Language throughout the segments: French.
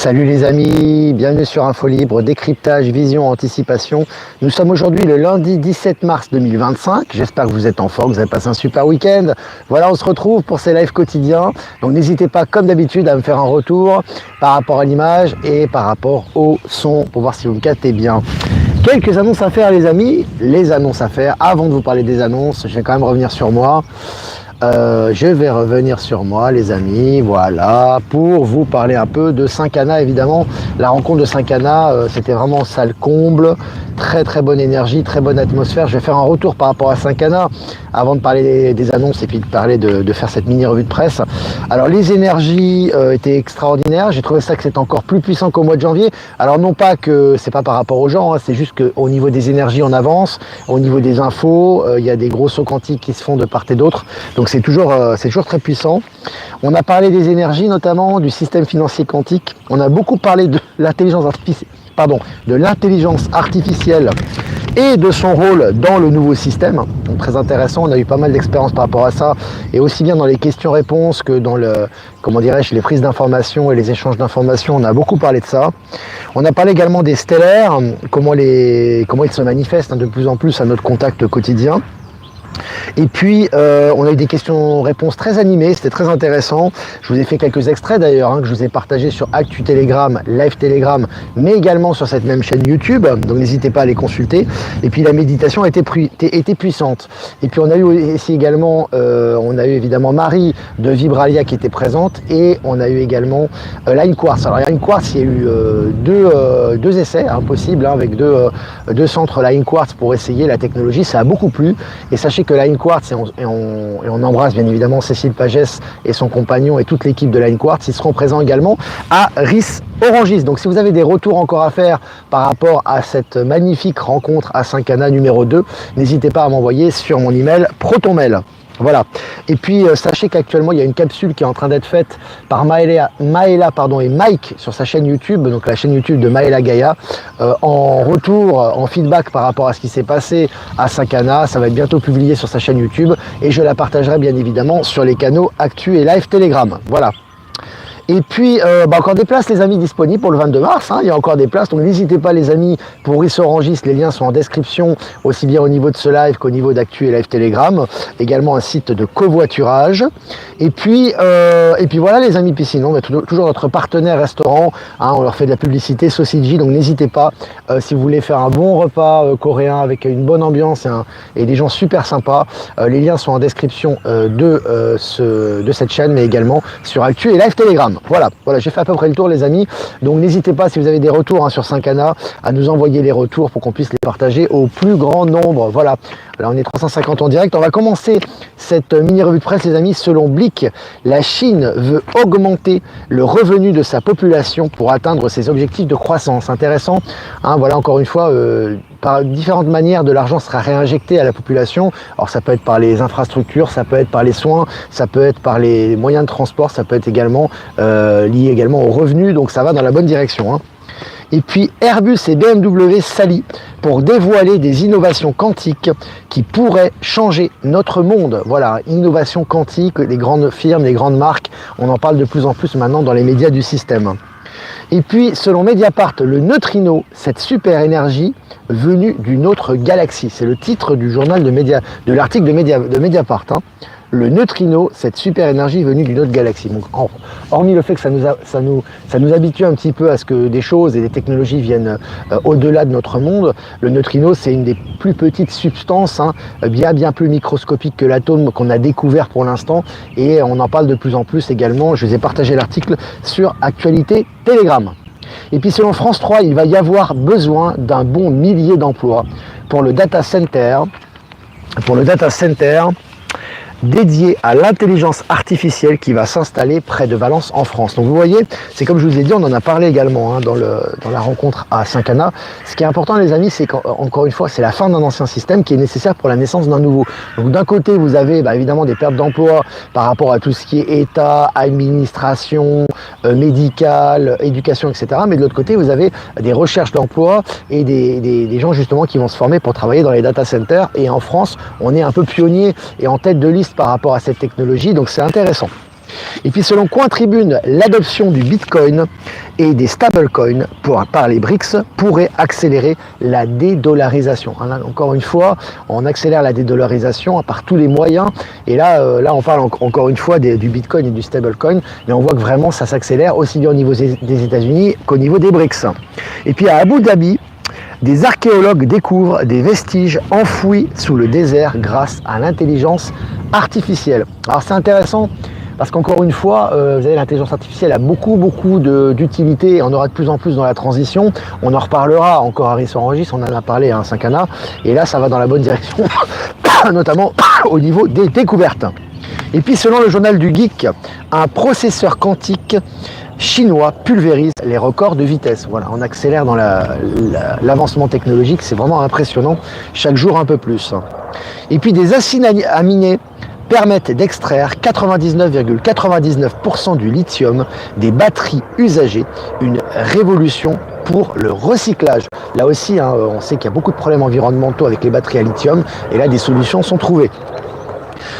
Salut les amis, bienvenue sur Info Libre, décryptage, vision, anticipation. Nous sommes aujourd'hui le lundi 17 mars 2025. J'espère que vous êtes en forme, que vous avez passé un super week-end. Voilà, on se retrouve pour ces lives quotidiens. Donc n'hésitez pas, comme d'habitude, à me faire un retour par rapport à l'image et par rapport au son pour voir si vous me captez bien. Quelques annonces à faire les amis, les annonces à faire. Avant de vous parler des annonces, je vais quand même revenir sur moi. Je vais revenir sur moi les amis, voilà, pour vous parler un peu de Saint-Cana. Évidemment, la rencontre de Saint-Cana, c'était vraiment salle comble, très bonne énergie, très bonne atmosphère. Je vais faire un retour par rapport à Saint-Cana avant de parler des annonces et puis de parler de faire cette mini revue de presse. Alors les énergies étaient extraordinaires, j'ai trouvé ça que c'est encore plus puissant qu'au mois de janvier. Alors non pas que c'est pas par rapport aux gens, hein, c'est juste qu'au niveau des énergies on avance, au niveau des infos, il y a des gros sauts quantiques qui se font de part et d'autre. Donc c'est toujours très puissant. On a parlé des énergies, notamment du système financier quantique. On a beaucoup parlé de l'intelligence artificielle, et de son rôle dans le nouveau système. Donc très intéressant, on a eu pas mal d'expérience par rapport à ça, et aussi bien dans les questions-réponses que dans les prises d'informations et les échanges d'informations, on a beaucoup parlé de ça. On a parlé également des stellaires, comment ils se manifestent de plus en plus à notre contact quotidien. Et puis on a eu des questions-réponses très animées, c'était très intéressant. Je vous ai fait quelques extraits d'ailleurs, que je vous ai partagé sur Actu Telegram, Live Telegram, mais également sur cette même chaîne YouTube, donc n'hésitez pas à les consulter. Et puis la méditation était puissante. Et puis on a eu ici également, évidemment Marie de Vibralia qui était présente, et on a eu également Line Quartz. Alors Line Quartz, il y a eu deux essais possibles, avec deux centres Line Quartz pour essayer la technologie, ça a beaucoup plu. Et sachez que Line Quartz, et on embrasse bien évidemment Cécile Pagès et son compagnon et toute l'équipe de Line Quartz, ils seront présents également à RIS Orangis. Donc si vous avez des retours encore à faire par rapport à cette magnifique rencontre à Saint-Cana numéro 2, n'hésitez pas à m'envoyer sur mon email ProtonMail. Voilà. Et puis sachez qu'actuellement il y a une capsule qui est en train d'être faite par Maëla et Mike sur sa chaîne YouTube, donc la chaîne YouTube de Maëla Gaïa, en retour, en feedback par rapport à ce qui s'est passé à Saint-Cana. Ça va être bientôt publié sur sa chaîne YouTube et je la partagerai bien évidemment sur les canaux Actu et Live Telegram. Voilà. Et puis, encore des places, les amis, disponibles pour le 22 mars. Il y a encore des places, donc n'hésitez pas, les amis, pour RIS Orangis. Les liens sont en description, aussi bien au niveau de ce live qu'au niveau d'Actu et Live Telegram. Également un site de covoiturage. Et puis voilà, les amis. Puis sinon, toujours notre partenaire restaurant. On leur fait de la publicité, Sosiji. Donc n'hésitez pas, si vous voulez faire un bon repas coréen avec une bonne ambiance et des gens super sympas. Les liens sont en description de cette chaîne, mais également sur Actu et Live Telegram. Voilà, j'ai fait à peu près le tour les amis, donc n'hésitez pas si vous avez des retours sur Saint-Cana à nous envoyer les retours pour qu'on puisse les partager au plus grand nombre. Voilà, là on est 350 en direct. On va commencer cette mini revue de presse les amis. Selon Blick, la Chine veut augmenter le revenu de sa population pour atteindre ses objectifs de croissance. Intéressant, voilà, encore une fois, par différentes manières de l'argent sera réinjecté à la population. Alors ça peut être par les infrastructures, ça peut être par les soins, ça peut être par les moyens de transport, ça peut être également lié également aux revenus, donc ça va dans la bonne direction. Et puis Airbus et BMW s'allient pour dévoiler des innovations quantiques qui pourraient changer notre monde. Voilà, innovation quantique, les grandes firmes, les grandes marques, on en parle de plus en plus maintenant dans les médias du système. Et puis, selon Mediapart, le neutrino, cette super énergie venue d'une autre galaxie. C'est le titre du journal de l'article de Mediapart. Le neutrino, cette super énergie venue d'une autre galaxie. Donc, hormis le fait que ça nous habitue un petit peu à ce que des choses et des technologies viennent au-delà de notre monde, le neutrino, c'est une des plus petites substances, bien plus microscopiques que l'atome qu'on a découvert pour l'instant, et on en parle de plus en plus également. Je vous ai partagé l'article sur Actualité Telegram. Et puis selon France 3, il va y avoir besoin d'un bon millier d'emplois pour le data center dédié à l'intelligence artificielle qui va s'installer près de Valence en France. Donc vous voyez, c'est comme je vous ai dit, on en a parlé également dans la rencontre à Saint-Cana. Ce qui est important les amis, c'est qu'encore une fois, c'est la fin d'un ancien système qui est nécessaire pour la naissance d'un nouveau. Donc d'un côté, vous avez évidemment des pertes d'emploi par rapport à tout ce qui est État, administration, médicale, éducation, etc. Mais de l'autre côté, vous avez des recherches d'emploi et des gens justement qui vont se former pour travailler dans les data centers. Et en France, on est un peu pionnier et en tête de liste par rapport à cette technologie, donc c'est intéressant. Et puis selon Coin Tribune, l'adoption du Bitcoin et des stablecoins par les BRICS pourrait accélérer la dédollarisation. Encore une fois, on accélère la dédollarisation par tous les moyens. Et là, on parle encore une fois du Bitcoin et du stablecoin, mais on voit que vraiment ça s'accélère aussi bien au niveau des États-Unis qu'au niveau des BRICS. Et puis à Abu Dhabi, des archéologues découvrent des vestiges enfouis sous le désert grâce à l'intelligence artificielle. Alors c'est intéressant parce qu'encore une fois, vous savez, l'intelligence artificielle a beaucoup d'utilité et on aura de plus en plus dans la transition. On en reparlera encore à Harrison Rangis, on en a parlé à 5ANA, et là ça va dans la bonne direction, notamment au niveau des découvertes. Et puis selon le journal du Geek, un processeur quantique chinois pulvérise les records de vitesse. Voilà, on accélère dans l'avancement technologique, c'est vraiment impressionnant, chaque jour un peu plus. Et puis des acides aminés permettent d'extraire 99,99% du lithium des batteries usagées, une révolution pour le recyclage. Là aussi, on sait qu'il y a beaucoup de problèmes environnementaux avec les batteries à lithium, et là des solutions sont trouvées.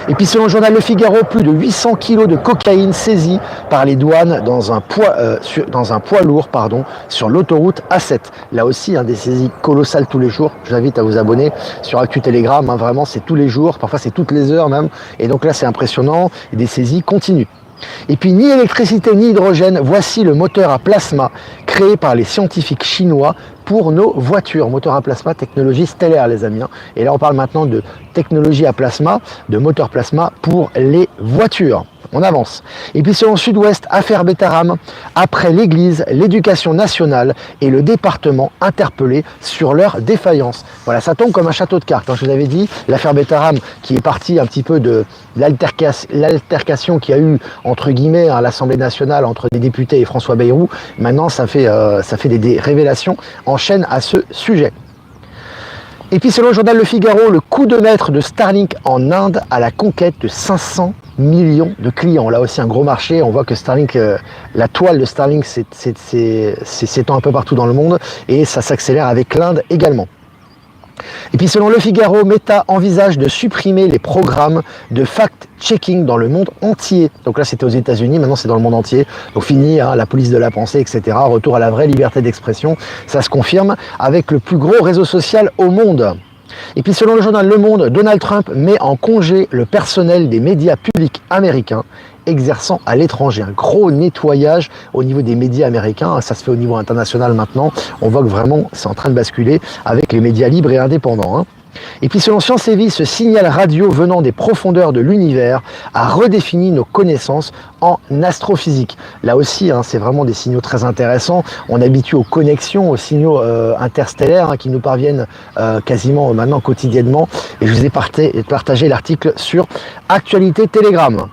Et puis selon le journal Le Figaro, plus de 800 kg de cocaïne saisie par les douanes dans un poids lourd sur l'autoroute A7. Là aussi, des saisies colossales tous les jours. Je vous invite à vous abonner sur Actu Telegram. Vraiment, c'est tous les jours, parfois c'est toutes les heures même. Et donc là, c'est impressionnant. Et des saisies continuent. Et puis ni électricité ni hydrogène, voici le moteur à plasma créé par les scientifiques chinois pour nos voitures. Moteur à plasma, technologie stellaire les amis. Et là on parle maintenant de technologie à plasma, de moteur plasma pour les voitures. On avance. Et puis selon Sud-Ouest, affaire Betaram, après l'Église, l'éducation nationale et le département interpellés sur leur défaillance. Voilà, ça tombe comme un château de cartes. Quand je vous avais dit, l'affaire Betaram qui est partie un petit peu de l'altercation qu'il y a eu entre guillemets à l'Assemblée nationale entre des députés et François Bayrou, maintenant ça fait des révélations en chaîne à ce sujet. Et puis selon le journal Le Figaro, le coup de maître de Starlink en Inde à la conquête de 500 millions de clients. Là aussi un gros marché, on voit que Starlink, la toile de Starlink s'étend un peu partout dans le monde et ça s'accélère avec l'Inde également. Et puis selon Le Figaro, Meta envisage de supprimer les programmes de fact-checking dans le monde entier. Donc là c'était aux États-Unis, maintenant c'est dans le monde entier. Donc fini la police de la pensée, etc. Retour à la vraie liberté d'expression. Ça se confirme avec le plus gros réseau social au monde. Et puis selon le journal Le Monde, Donald Trump met en congé le personnel des médias publics américains exerçant à l'étranger. Un gros nettoyage au niveau des médias américains, ça se fait au niveau international maintenant. On voit que vraiment c'est en train de basculer avec les médias libres et indépendants. Et puis selon Science et Vie, ce signal radio venant des profondeurs de l'univers a redéfini nos connaissances en astrophysique. Là aussi, c'est vraiment des signaux très intéressants. On est habitué aux connexions, aux signaux interstellaires qui nous parviennent quasiment maintenant quotidiennement. Et je vous ai partagé l'article sur Actualité Telegram.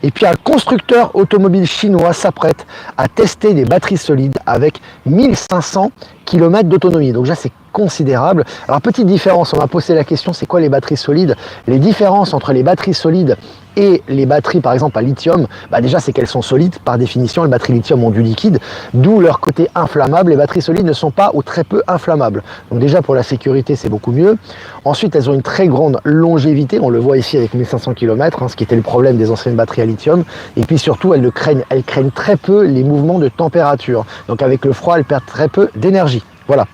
Et puis un constructeur automobile chinois s'apprête à tester des batteries solides avec 1500 km d'autonomie. Donc là c'est considérable. Alors petite différence, on m'a posé la question, c'est quoi les batteries solides? Les différences entre les batteries solides et les batteries par exemple à lithium, déjà c'est qu'elles sont solides par définition. Les batteries lithium ont du liquide, d'où leur côté inflammable. Les batteries solides ne sont pas ou très peu inflammables. Donc déjà pour la sécurité c'est beaucoup mieux. Ensuite elles ont une très grande longévité, on le voit ici avec 1500 km, ce qui était le problème des anciennes batteries à lithium. Et puis surtout elles craignent très peu les mouvements de température. Donc avec le froid elles perdent très peu d'énergie. Voilà.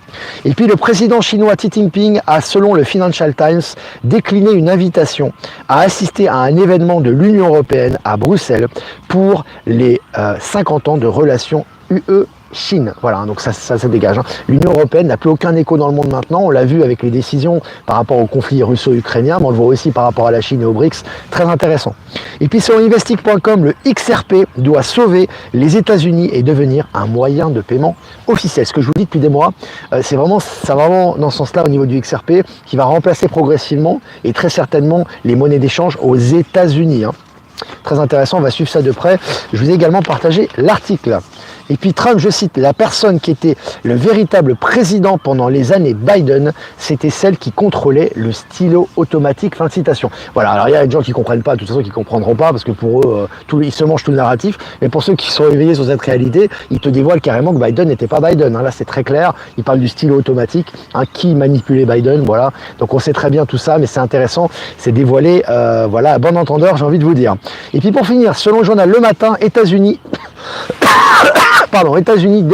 Et puis le président chinois Xi Jinping a, selon le Financial Times, décliné une invitation à assister à un événement de l'Union européenne à Bruxelles pour les 50 ans de relations UE-Chine. Voilà, donc ça dégage. L'Union européenne n'a plus aucun écho dans le monde maintenant. On l'a vu avec les décisions par rapport au conflit russo-ukrainien, mais on le voit aussi par rapport à la Chine et aux BRICS. Très intéressant. Et puis sur investic.com, le XRP doit sauver les États-Unis et devenir un moyen de paiement officiel. Ce que je vous dis depuis des mois, ça va vraiment dans ce sens-là au niveau du XRP, qui va remplacer progressivement et très certainement les monnaies d'échange aux États-Unis. Très intéressant, on va suivre ça de près. Je vous ai également partagé l'article. Et puis Trump, je cite, la personne qui était le véritable président pendant les années Biden, c'était celle qui contrôlait le stylo automatique. Fin de citation. Voilà, alors il y a des gens qui ne comprennent pas, de toute façon qui ne comprendront pas, parce que pour eux, ils se mangent tout le narratif. Mais pour ceux qui sont éveillés sur cette réalité, ils te dévoilent carrément que Biden n'était pas Biden. Là, c'est très clair. Il parle du stylo automatique, qui manipulait Biden, voilà. Donc on sait très bien tout ça, mais c'est intéressant, c'est dévoilé, voilà, à bon entendeur, j'ai envie de vous dire. Et puis pour finir, selon le journal Le Matin, États-Unis, États-Unis,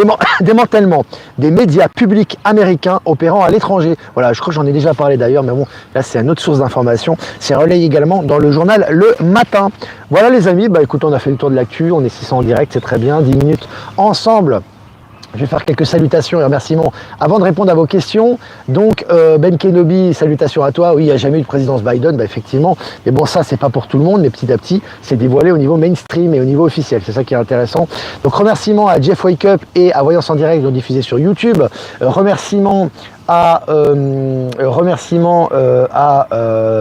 démantèlement des médias publics américains opérant à l'étranger. Voilà, je crois que j'en ai déjà parlé d'ailleurs, mais bon, là c'est une autre source d'information. C'est relayé également dans le journal Le Matin. Voilà les amis, écoute, on a fait le tour de l'actu, on est 600 en direct, c'est très bien, 10 minutes ensemble. Je vais faire quelques salutations et remerciements avant de répondre à vos questions. Donc, Ben Kenobi, salutations à toi. Oui, il n'y a jamais eu de présidence Biden, effectivement. Mais bon, ça, c'est pas pour tout le monde, mais petit à petit, c'est dévoilé au niveau mainstream et au niveau officiel. C'est ça qui est intéressant. Donc, remerciements à Jeff Wake Up et à Voyance en Direct, dont diffusé sur YouTube. Remerciements à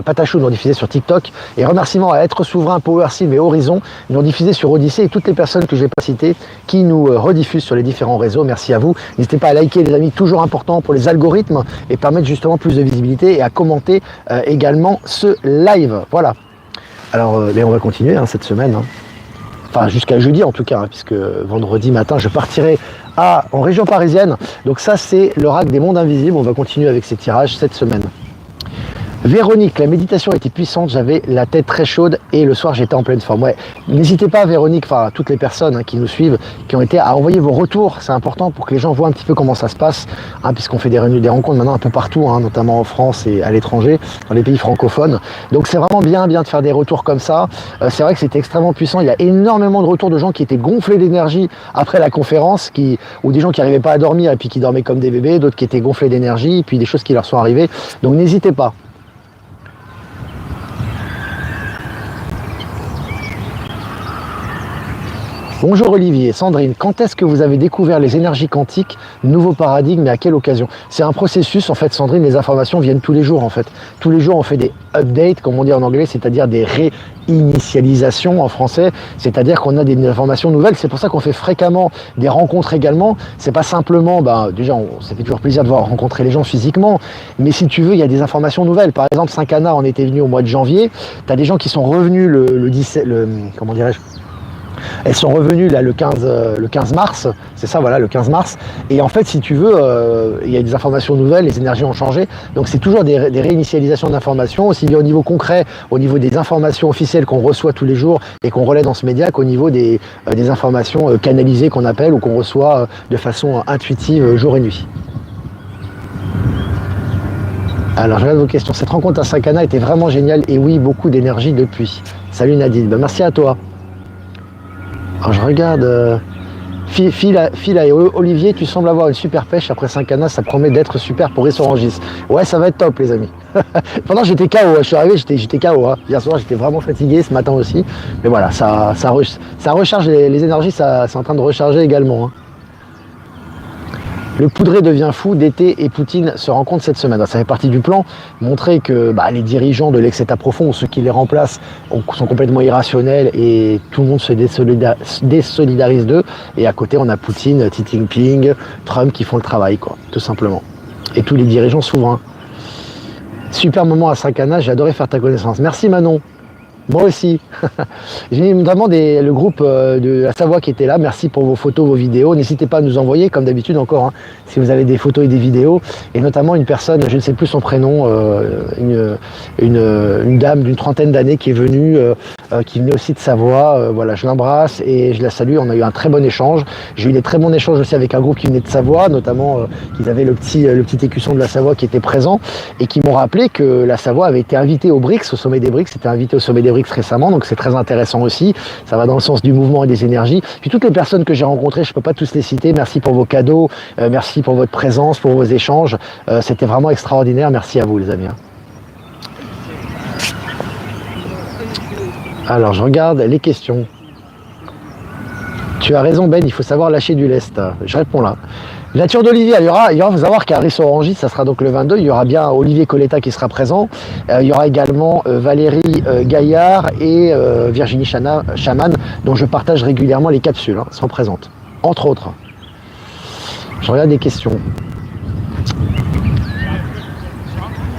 Patachou, nous diffusé sur TikTok, et remerciements à Être Souverain, Power Sim et Horizon, nous diffusé sur Odyssey, et toutes les personnes que je n'ai pas citées qui nous rediffusent sur les différents réseaux. Merci à vous. N'hésitez pas à liker, les amis, toujours important pour les algorithmes et permettre justement plus de visibilité, et à commenter également ce live. Voilà. Alors, mais on va continuer cette semaine. Enfin, jusqu'à jeudi en tout cas, puisque vendredi matin, je partirai en région parisienne. Donc ça, c'est l'oracle des mondes invisibles. On va continuer avec ces tirages cette semaine. Véronique, la méditation était puissante, j'avais la tête très chaude et le soir j'étais en pleine forme. Ouais, n'hésitez pas Véronique, enfin toutes les personnes qui nous suivent, qui ont été à envoyer vos retours, c'est important pour que les gens voient un petit peu comment ça se passe, puisqu'on fait des rencontres maintenant un peu partout, notamment en France et à l'étranger, dans les pays francophones. Donc c'est vraiment bien de faire des retours comme ça. C'est vrai que c'était extrêmement puissant, il y a énormément de retours de gens qui étaient gonflés d'énergie après la conférence, ou des gens qui n'arrivaient pas à dormir et puis qui dormaient comme des bébés, d'autres qui étaient gonflés d'énergie, et puis des choses qui leur sont arrivées. Donc n'hésitez pas. Bonjour Olivier, Sandrine, quand est-ce que vous avez découvert les énergies quantiques, nouveau paradigme et à quelle occasion? C'est un processus en fait Sandrine, les informations viennent tous les jours en fait. Tous les jours on fait des updates, comme on dit en anglais, c'est-à-dire des réinitialisations en français, c'est-à-dire qu'on a des informations nouvelles. C'est pour ça qu'on fait fréquemment des rencontres également. C'est pas simplement, déjà ça fait toujours plaisir de voir rencontrer les gens physiquement, mais si tu veux, il y a des informations nouvelles. Par exemple, Saint-Cana, on était venu au mois de janvier, tu as des gens qui sont revenus comment dirais-je, elles sont revenues là le 15 mars, c'est ça, voilà, le 15 mars. Et en fait, si tu veux, il y a des informations nouvelles, les énergies ont changé. Donc c'est toujours des réinitialisations d'informations, aussi bien au niveau concret, au niveau des informations officielles qu'on reçoit tous les jours et qu'on relaie dans ce média, qu'au niveau des informations canalisées qu'on appelle ou qu'on reçoit de façon intuitive jour et nuit. Alors je regarde vos questions. Cette rencontre à Saint-Cana était vraiment géniale et oui, beaucoup d'énergie depuis. Salut Nadine, merci à toi. Alors je regarde, Phil et Olivier, tu sembles avoir une super pêche après Saint-Cana, ça promet d'être super pour Rissorangis. Ouais, ça va être top les amis. Pendant j'étais KO, je suis arrivé, j'étais KO. Hier soir j'étais vraiment fatigué, ce matin aussi. Mais voilà, ça recharge les énergies, c'est en train de recharger également. Le poudré devient fou, d'été et Poutine se rencontrent cette semaine. Ça fait partie du plan, montrer que les dirigeants de l'ex-État profond ou ceux qui les remplacent sont complètement irrationnels et tout le monde se désolidarise d'eux. Et à côté, on a Poutine, Xi Jinping, Trump qui font le travail, tout simplement. Et tous les dirigeants souverains. Super moment à Saint-Cana, j'ai adoré faire ta connaissance. Merci Manon. Moi aussi. J'ai notamment le groupe de la Savoie qui était là. Merci pour vos photos, vos vidéos. N'hésitez pas à nous envoyer, comme d'habitude encore, si vous avez des photos et des vidéos. Et notamment une personne, je ne sais plus son prénom, une dame d'une trentaine d'années qui est venue, qui venait aussi de Savoie. Voilà, je l'embrasse et je la salue. On a eu un très bon échange. J'ai eu des très bons échanges aussi avec un groupe qui venait de Savoie, notamment qu'ils avaient le petit écusson de la Savoie qui était présent et qui m'ont rappelé que la Savoie avait été invitée au BRICS, au sommet des BRICS. C'était invité au sommet des BRICS récemment, donc c'est très intéressant aussi. Ça va dans le sens du mouvement et des énergies. Puis toutes les personnes que j'ai rencontrées, je ne peux pas tous les citer. Merci pour vos cadeaux, merci pour votre présence, pour vos échanges. C'était vraiment extraordinaire. Merci à vous les amis. Alors je regarde les questions. Tu as raison Ben, il faut savoir lâcher du lest. Je réponds là. La nature d'Olivier, il va savoir qu'à Rissorangis, ça sera donc le 22, il y aura bien Olivier Coletta qui sera présent, il y aura également Valérie Gaillard et Virginie Chaman, dont je partage régulièrement les capsules, sont présentes. entre autres. Je regarde des questions.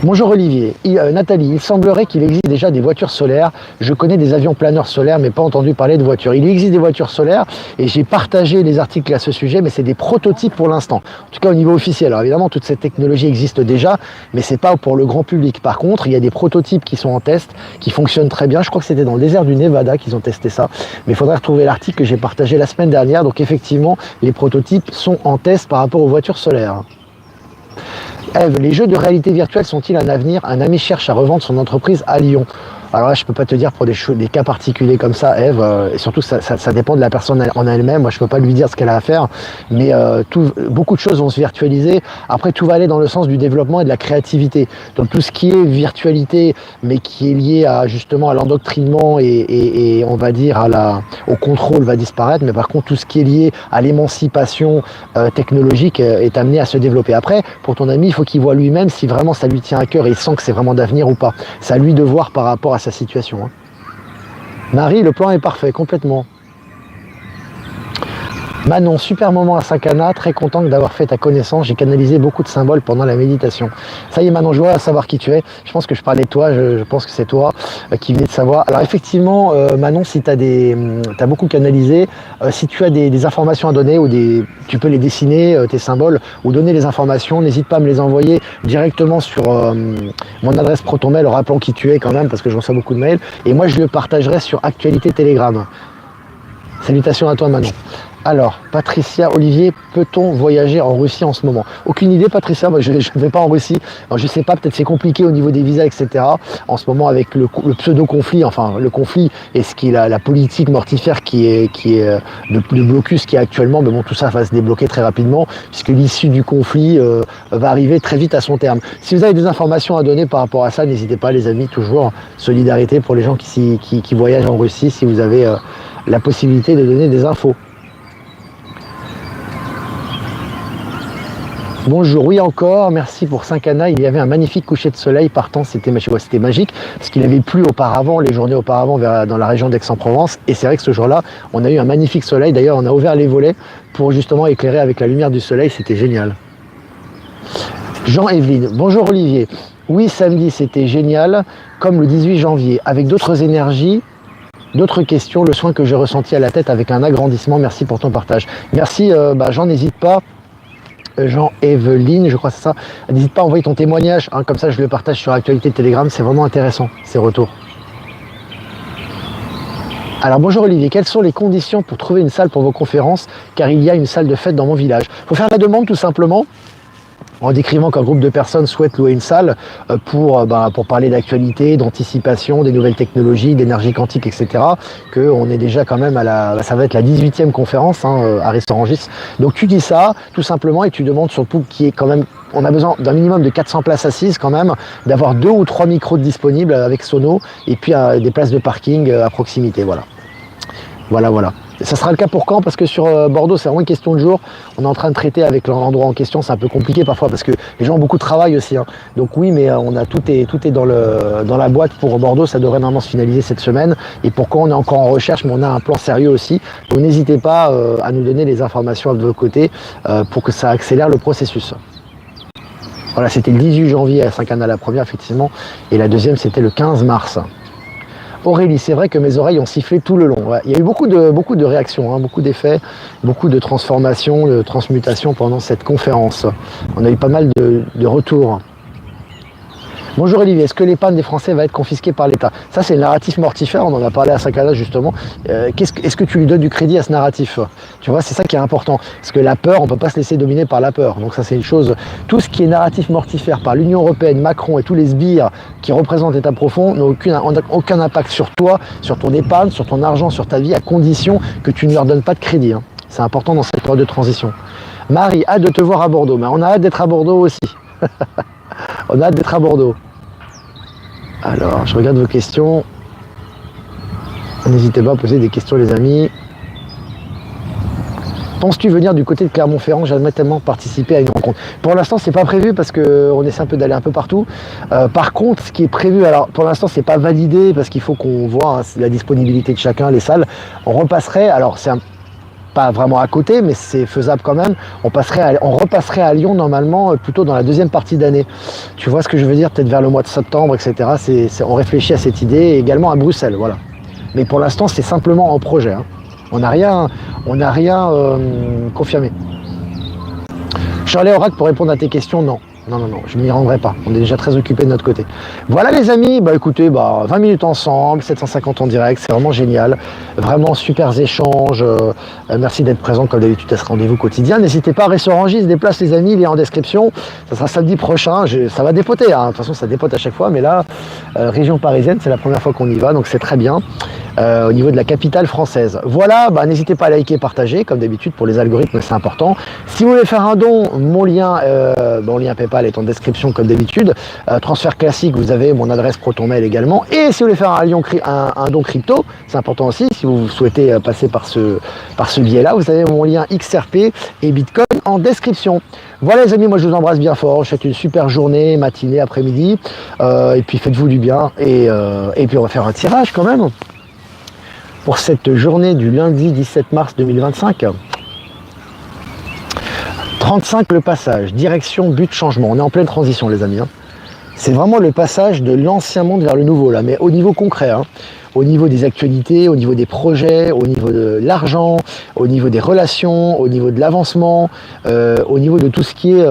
Bonjour Olivier, Nathalie, il semblerait qu'il existe déjà des voitures solaires. Je connais des avions planeurs solaires, mais pas entendu parler de voitures. Il existe des voitures solaires et j'ai partagé les articles à ce sujet, mais c'est des prototypes pour l'instant. En tout cas au niveau officiel. Alors évidemment, toute cette technologie existe déjà, mais c'est pas pour le grand public. Par contre, il y a des prototypes qui sont en test, qui fonctionnent très bien. Je crois que c'était dans le désert du Nevada qu'ils ont testé ça. Mais il faudrait retrouver l'article que j'ai partagé la semaine dernière. Donc effectivement, les prototypes sont en test par rapport aux voitures solaires. Eve, les jeux de réalité virtuelle sont-ils un avenir? Un ami cherche à revendre son entreprise à Lyon. Alors là, je peux pas te dire pour des cas particuliers comme ça, Eve, et surtout ça dépend de la personne en elle-même. Moi, je peux pas lui dire ce qu'elle a à faire, mais beaucoup de choses vont se virtualiser. Après, tout va aller dans le sens du développement et de la créativité. Donc tout ce qui est virtualité, mais qui est lié à justement à l'endoctrinement et on va dire au contrôle va disparaître. Mais par contre, tout ce qui est lié à l'émancipation technologique est amené à se développer. Après, pour ton ami, il faut qu'il voit lui-même si vraiment ça lui tient à cœur et il sent que c'est vraiment d'avenir ou pas. C'est à lui de voir par rapport à sa situation. Hein. Marie, le plan est parfait, complètement. Manon, super moment à Sakana, très content d'avoir fait ta connaissance, j'ai canalisé beaucoup de symboles pendant la méditation. Ça y est Manon, je vois à savoir qui tu es, je pense que je parlais de toi, je pense que c'est toi qui venais de savoir. Alors effectivement Manon, si tu as beaucoup canalisé, si tu as des informations à donner ou tu peux les dessiner, tes symboles, ou donner les informations, n'hésite pas à me les envoyer directement sur mon adresse ProtonMail, rappelant qui tu es quand même, parce que je reçois beaucoup de mails, et moi je le partagerai sur Actualité Telegram. Salutations à toi Manon. Alors, Patricia, Olivier, peut-on voyager en Russie en ce moment? Aucune idée, Patricia, moi, je ne vais pas en Russie. Alors, je ne sais pas, peut-être c'est compliqué au niveau des visas, etc. En ce moment, avec le pseudo-conflit, enfin, le conflit et ce qui est la politique mortifère qui est le blocus qui est actuellement, mais bon, tout ça va se débloquer très rapidement, puisque l'issue du conflit va arriver très vite à son terme. Si vous avez des informations à donner par rapport à ça, n'hésitez pas, les amis, toujours solidarité pour les gens qui voyagent en Russie, si vous avez la possibilité de donner des infos. Bonjour, oui encore, merci pour Saint-Cana, il y avait un magnifique coucher de soleil partant, c'était magique, parce qu'il avait plu auparavant, les journées auparavant dans la région d'Aix-en-Provence, et c'est vrai que ce jour-là, on a eu un magnifique soleil, d'ailleurs on a ouvert les volets pour justement éclairer avec la lumière du soleil, c'était génial. Jean-Evelyne, bonjour Olivier, oui samedi c'était génial, comme le 18 janvier, avec d'autres énergies. D'autres questions, le soin que j'ai ressenti à la tête avec un agrandissement, merci pour ton partage. Merci, Jean, n'hésite pas. Jean-Evelyne, je crois que c'est ça. N'hésite pas à envoyer ton témoignage, hein, comme ça je le partage sur Actualité Telegram, c'est vraiment intéressant, ces retours. Alors bonjour Olivier, quelles sont les conditions pour trouver une salle pour vos conférences? Car il y a une salle de fête dans mon village. Il faut faire la demande tout simplement, en décrivant qu'un groupe de personnes souhaite louer une salle pour parler d'actualité, d'anticipation, des nouvelles technologies, d'énergie quantique, etc. Qu'on est déjà quand même ça va être la 18e conférence à Restaurangis. Donc tu dis ça tout simplement et tu demandes surtout qui est quand même, on a besoin d'un minimum de 400 places assises quand même, d'avoir 2 ou 3 micros disponibles avec sono et puis des places de parking à proximité. Voilà. Ça sera le cas pour quand? Parce que sur Bordeaux, c'est vraiment une question de jour. On est en train de traiter avec l'endroit en question. C'est un peu compliqué parfois parce que les gens ont beaucoup de travail aussi. Hein. Donc oui, mais tout est dans la boîte pour Bordeaux. Ça devrait normalement se finaliser cette semaine. Et pourquoi on est encore en recherche, mais on a un plan sérieux aussi. Donc n'hésitez pas à nous donner les informations de votre côté pour que ça accélère le processus. Voilà, c'était le 18 janvier à Saint-Cana la première, effectivement. Et la deuxième, c'était le 15 mars. Aurélie, c'est vrai que mes oreilles ont sifflé tout le long. Ouais. Il y a eu beaucoup de réactions, beaucoup d'effets, beaucoup de transformations, de transmutations pendant cette conférence. On a eu pas mal de retours. Bonjour Olivier, est-ce que l'épargne des Français va être confisquée par l'État? Ça c'est le narratif mortifère, on en a parlé à Saint-Cana justement. Est-ce que tu lui donnes du crédit à ce narratif? Tu vois, c'est ça qui est important. Parce que la peur, on ne peut pas se laisser dominer par la peur. Donc ça c'est une chose. Tout ce qui est narratif mortifère par l'Union Européenne, Macron et tous les sbires qui représentent l'État profond n'ont aucun impact sur toi, sur ton épargne, sur ton argent, sur ta vie, à condition que tu ne leur donnes pas de crédit. Hein. C'est important dans cette période de transition. Marie, hâte de te voir à Bordeaux. Mais on a hâte d'être à Bordeaux aussi. On a hâte d'être à Bordeaux. Alors, je regarde vos questions. N'hésitez pas à poser des questions, les amis. Penses-tu venir du côté de Clermont-Ferrand? J'aimerais tellement participer à une rencontre. Pour l'instant, c'est pas prévu parce qu'on essaie un peu d'aller un peu partout. Par contre, ce qui est prévu, alors pour l'instant, c'est pas validé parce qu'il faut qu'on voit la disponibilité de chacun, les salles. On repasserait. Alors, pas vraiment à côté, mais c'est faisable quand même. On repasserait à Lyon normalement plutôt dans la deuxième partie d'année. Tu vois ce que je veux dire, peut-être vers le mois de septembre, etc. On réfléchit à cette idée, et également à Bruxelles, voilà. Mais pour l'instant, c'est simplement en projet, hein. On n'a rien confirmé. Charlie Orac, pour répondre à tes questions, non. Non, je ne m'y rendrai pas. On est déjà très occupés de notre côté. Voilà les amis, écoutez, 20 minutes ensemble, 750 en direct, c'est vraiment génial. Vraiment super échanges. Merci d'être présent comme d'habitude à ce rendez-vous quotidien. N'hésitez pas, Restaurangie se déplace les amis, il est en description. Ça sera samedi prochain. Ça va dépoter, hein. De toute façon, ça dépote à chaque fois, mais là, région parisienne, c'est la première fois qu'on y va, donc c'est très bien. Au niveau de la capitale française. Voilà, n'hésitez pas à liker, partager, comme d'habitude pour les algorithmes, c'est important. Si vous voulez faire un don, mon lien PayPal est en description comme d'habitude. Transfert classique, vous avez mon adresse ProtonMail également. Et si vous voulez faire un don crypto, c'est important aussi, si vous souhaitez passer par ce biais-là, vous avez mon lien XRP et Bitcoin en description. Voilà les amis, moi je vous embrasse bien fort, je vous souhaite une super journée, matinée, après-midi, et puis faites-vous du bien, et puis on va faire un tirage quand même. Pour cette journée du lundi 17 mars 2025. 35 le passage, direction, but, changement. On est en pleine transition les amis, hein. C'est vraiment le passage de l'ancien monde vers le nouveau là, mais au niveau concret, hein. Au niveau des actualités, au niveau des projets, au niveau de l'argent, au niveau des relations, au niveau de l'avancement, au niveau de tout ce qui est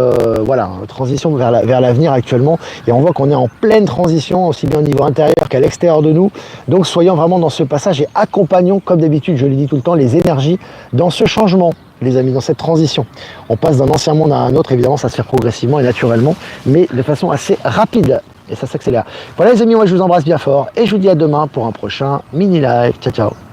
transition vers l'avenir actuellement. Et on voit qu'on est en pleine transition, aussi bien au niveau intérieur qu'à l'extérieur de nous. Donc soyons vraiment dans ce passage et accompagnons, comme d'habitude, je le dis tout le temps, les énergies dans ce changement, les amis, dans cette transition. On passe d'un ancien monde à un autre, évidemment, ça se fait progressivement et naturellement, mais de façon assez rapide. Et ça s'accélère. Voilà les amis, moi je vous embrasse bien fort et je vous dis à demain pour un prochain mini live. Ciao, ciao.